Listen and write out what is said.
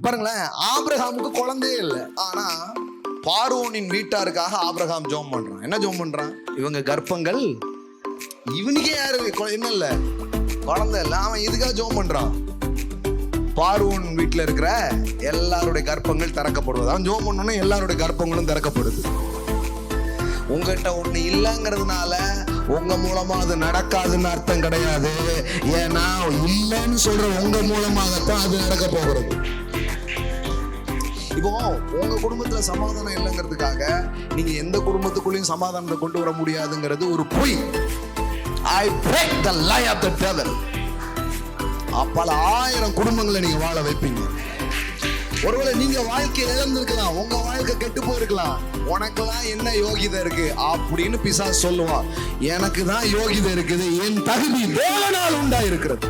பாருங்களேன், ஆபிரகாமுக்கு குழந்தையே இல்லை. ஆனா பார்வோனின் வீட்டாருக்காக ஆபிரகாம் ஜெபம் பண்றான். என்ன ஜெபம் பண்றான்? இவங்க கர்ப்பங்கள், இவனுக்கே யாரு என்ன இல்ல, குழந்தை இல்ல, அவன் இதுக்காக ஜெபம் பண்றான். பார்வோன் வீட்டுல இருக்கிற எல்லாருடைய கர்ப்பங்கள் திறக்கப்படுவது. அவன் ஜெபம் பண்ணோன்னா எல்லாருடைய கர்ப்பங்களும் திறக்கப்படுது. உங்ககிட்ட ஒண்ணு இல்லைங்கிறதுனால உங்க மூலமா அது நடக்காதுன்னு அர்த்தம் கிடையாது. ஏன்னா இல்லைன்னு சொல்ற உங்க மூலமாகத்தான் அது நடக்க போகிறது. இப்போ உங்க குடும்பத்துல சமாதானம் இல்லைங்கிறதுக்காக நீங்க எந்த குடும்பத்துக்குள்ளேயும் சமாதானத்தை கொண்டு வர முடியாதுங்கிறது ஒரு பொய். I break the lie of the devil. பல 1000 குடும்பங்களை நீங்க வாழ வைப்பீங்க. ஒருவேளை நீங்க வாழ்க்கை இழந்திருக்கலாம், உங்க வாழ்க்கை கெட்டு போயிருக்கலாம். உனக்கெல்லாம் என்ன யோகிதை இருக்கு அப்படின்னு பிசாசு சொல்லுவான். எனக்கு தான் யோகிதை இருக்குது, என் தகுதி தேவனால் உண்டா இருக்கிறது.